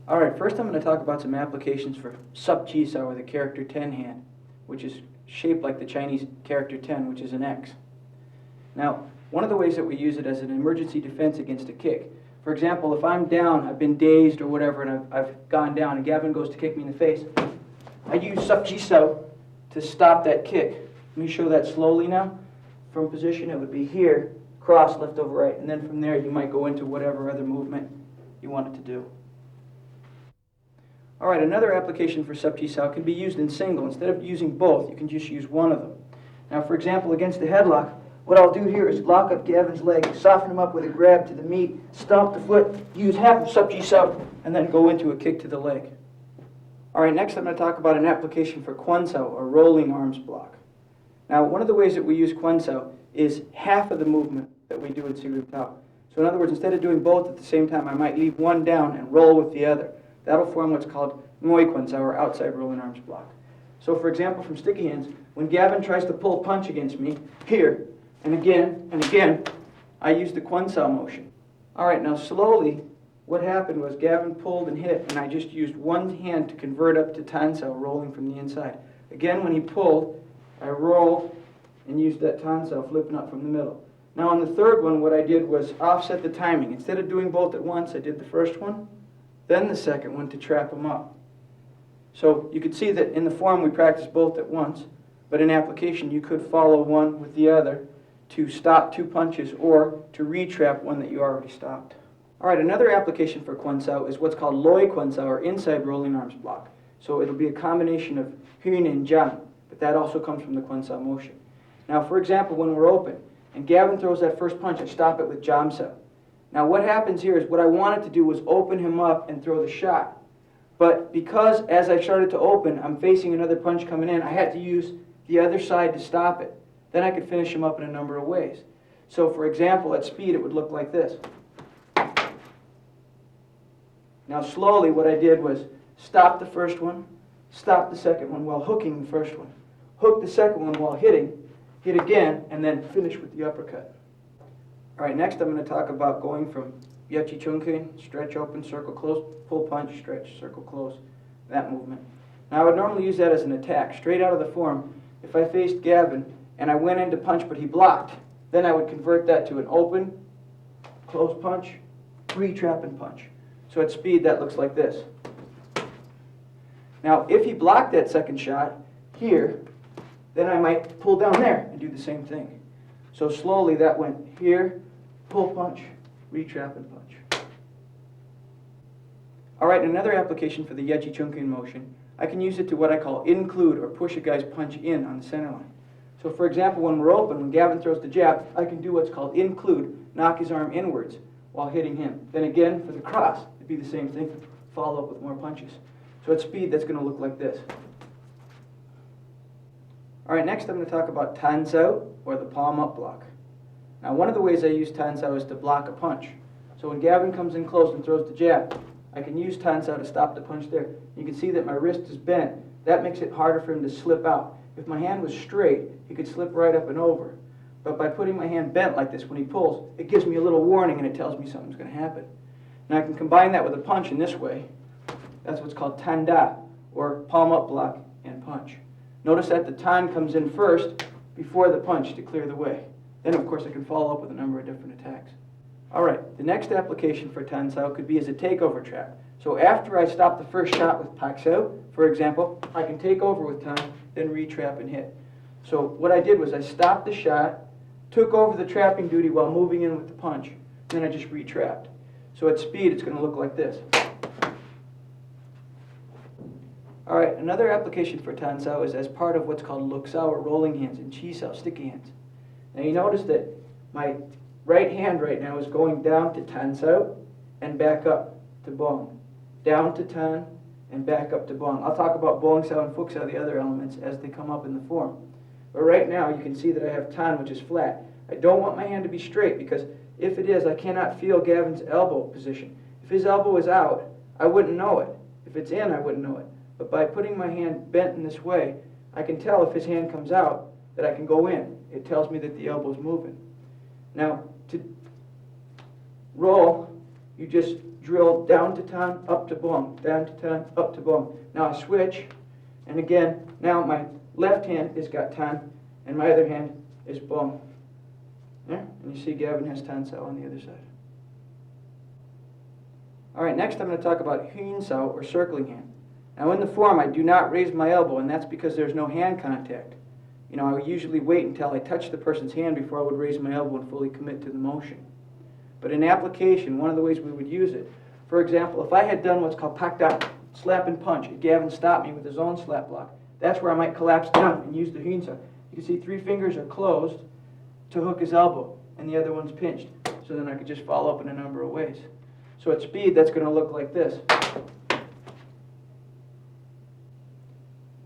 Alright, first I'm going to talk about some applications for Sup Chi Sao, or the character 10 hand, which is shaped like the Chinese character 10, which is an X. Now, one of the ways that we use it as an emergency defense against a kick. For example, if I'm down, I've been dazed or whatever, and I've gone down, and Gavin goes to kick me in the face, I use Sup Chi Sao to stop that kick. Let me show that slowly now. From position, it would be here, cross, left over right, and then from there you might go into whatever other movement you want it to do. Alright, another application for Sup Chi Sao can be used in single. Instead of using both, you can just use one of them. Now, for example, against the headlock, what I'll do here is lock up Gavin's leg, soften him up with a grab to the meat, stomp the foot, use half of Sup Chi Sao, and then go into a kick to the leg. Alright, next I'm going to talk about an application for Quan Sao, or rolling arms block. Now, one of the ways that we use Quan Sao is half of the movement that we do in Siu Lim Tao. So in other words, instead of doing both at the same time, I might leave one down and roll with the other. That'll form what's called Ngoi Quan Sao, or outside rolling arms block. So for example, from sticky hands, when Gavin tries to pull punch against me, here, and again, I use the Quan Sao motion. Alright, now slowly, what happened was Gavin pulled and hit, and I just used one hand to convert up to Tan Sao, rolling from the inside. Again, when he pulled, I rolled and used that Tan Sao, flipping up from the middle. Now on the third one, what I did was offset the timing. Instead of doing both at once, I did the first one, then the second one to trap him up. So you could see that in the form we practice both at once, but in application you could follow one with the other to stop two punches or to re-trap one that you already stopped. Alright, another application for Quan Sao is what's called Loi Quan Sao, or inside rolling arms block. So it'll be a combination of Hyun and Jan, but that also comes from the Quan Sao motion. Now for example, when we're open and Gavin throws that first punch, I stop it with Jam Sao. Now what happens here is what I wanted to do was open him up and throw the shot. But because as I started to open, I'm facing another punch coming in, I had to use the other side to stop it. Then I could finish him up in a number of ways. So for example, at speed it would look like this. Now slowly what I did was stop the first one, stop the second one while hooking the first one, hook the second one while hitting, hit again, and then finish with the uppercut. Alright, next I'm going to talk about going from Yachi Chun, stretch open, circle close, pull punch, stretch, circle close, that movement. Now I would normally use that as an attack, straight out of the form. If I faced Gavin and I went in to punch but he blocked, then I would convert that to an open, close punch, re-trap and punch. So at speed that looks like this. Now if he blocked that second shot here, then I might pull down there and do the same thing. So slowly that went here, pull punch, re-trap and punch. Alright, another application for the Yachi Chunkin motion, I can use it to what I call include, or push a guy's punch in on the center line. So for example, when we're open, when Gavin throws the jab, I can do what's called include, knock his arm inwards while hitting him. Then again, for the cross, it'd be the same thing, follow up with more punches. So at speed, that's going to look like this. Alright, next I'm going to talk about Tan Sao, or the palm up block. Now one of the ways I use Tan Sao is to block a punch. So when Gavin comes in close and throws the jab, I can use Tan Sao to stop the punch there. You can see that my wrist is bent. That makes it harder for him to slip out. If my hand was straight, he could slip right up and over. But by putting my hand bent like this when he pulls, it gives me a little warning and it tells me something's going to happen. Now I can combine that with a punch in this way. That's what's called Tan Da, or palm up block and punch. Notice that the Tan comes in first before the punch to clear the way. Then of course I can follow up with a number of different attacks. Alright, the next application for Tan Sao could be as a takeover trap. So after I stop the first shot with Pak Sao, for example, I can take over with Tan, then re-trap and hit. So what I did was I stopped the shot, took over the trapping duty while moving in with the punch, then I just re-trapped. So at speed it's going to look like this. Alright, another application for Tan Sao is as part of what's called Luk Sao, or rolling hands, and Chi Sao, sticky hands. Now you notice that my right hand right now is going down to Tan Sao and back up to Bong. Down to Tan and back up to Bong. I'll talk about Bong Sao and Fuk Sao, the other elements, as they come up in the form. But right now you can see that I have Tan, which is flat. I don't want my hand to be straight because if it is, I cannot feel Gavin's elbow position. If his elbow is out, I wouldn't know it. If it's in, I wouldn't know it. But by putting my hand bent in this way, I can tell if his hand comes out that I can go in. It tells me that the elbow's moving. Now, to roll you just drill down to tan, up to bum, down to tan, up to bum. Now I switch, and again, now my left hand has got tan, and my other hand is bum. Yeah? And you see Gavin has tan sao on the other side. All right, next I'm going to talk about hin sao, or circling hand. Now in the form, I do not raise my elbow, and that's because there's no hand contact. You know, I would usually wait until I touch the person's hand before I would raise my elbow and fully commit to the motion. But in application, one of the ways we would use it, for example, if I had done what's called pak da, slap and punch, and Gavin stopped me with his own slap block, that's where I might collapse down and use the hin sao. You can see 3 fingers are closed to hook his elbow, and the other one's pinched. So then I could just follow up in a number of ways. So at speed, that's going to look like this.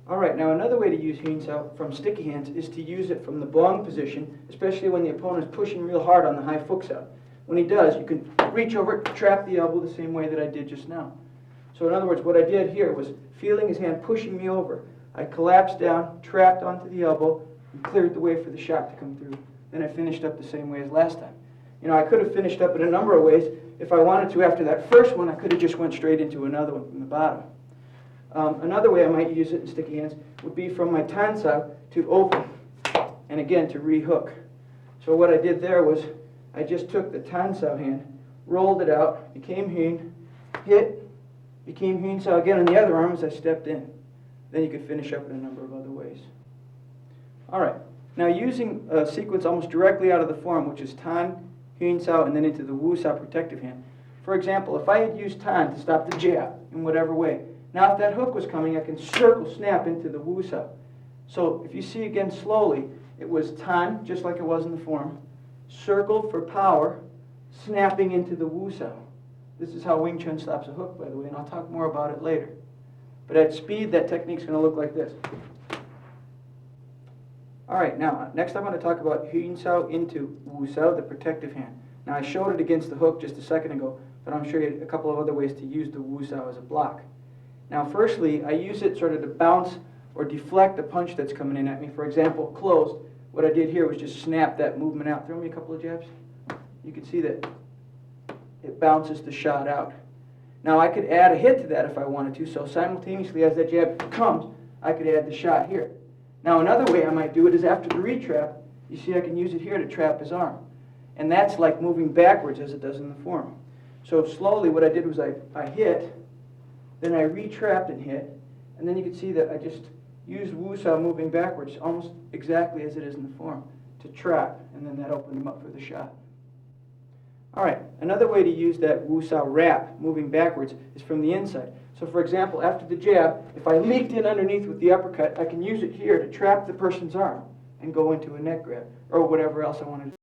All right, now another way to use hin sao from sticky hands is to use it from the bong position, especially when the opponent is pushing real hard on the high fook sao. When he does, you can reach over, trap the elbow the same way that I did just now. So in other words, what I did here was feeling his hand pushing me over. I collapsed down, trapped onto the elbow, and cleared the way for the shot to come through. Then I finished up the same way as last time. You know, I could have finished up in a number of ways. If I wanted to, after that first one, I could have just went straight into another one from the bottom. Another way I might use it in sticky hands would be from my tan sao to open, and again to re-hook. So what I did there was I just took the tan sao hand, rolled it out, became hin, hit, became hin sao again on the other arm as I stepped in. Then you could finish up in a number of other ways. All right, now using a sequence almost directly out of the form, which is tan, hin sao, and then into the wu sao protective hand. For example, if I had used tan to stop the jab in whatever way, now if that hook was coming, I can circle snap into the wu sao. So if you see again slowly, it was tan, just like it was in the form, circle for power, snapping into the wu sao. This is how Wing Chun stops a hook, by the way, and I'll talk more about it later. But at speed, that technique's going to look like this. All right, now, next I'm going to talk about hin sao into wu sao, the protective hand. Now, I showed it against the hook just a second ago, but I'm showing you a couple of other ways to use the wu sao as a block. Now, firstly, I use it sort of to bounce or deflect the punch that's coming in at me. For example, closed, what I did here was just snap that movement out. Throw me a couple of jabs. You can see that it bounces the shot out. Now, I could add a hit to that if I wanted to, so simultaneously as that jab comes, I could add the shot here. Now, another way I might do it is after the retrap, you see I can use it here to trap his arm. And that's like moving backwards as it does in the form. So slowly what I did was I hit, then I retrapped and hit, and then you can see that I just used wu sao moving backwards almost exactly as it is in the form to trap, and then that opened him up for the shot. All right, another way to use that wu sao wrap, moving backwards, is from the inside. So for example, after the jab, if I leaked in underneath with the uppercut, I can use it here to trap the person's arm and go into a neck grab, or whatever else I want to do.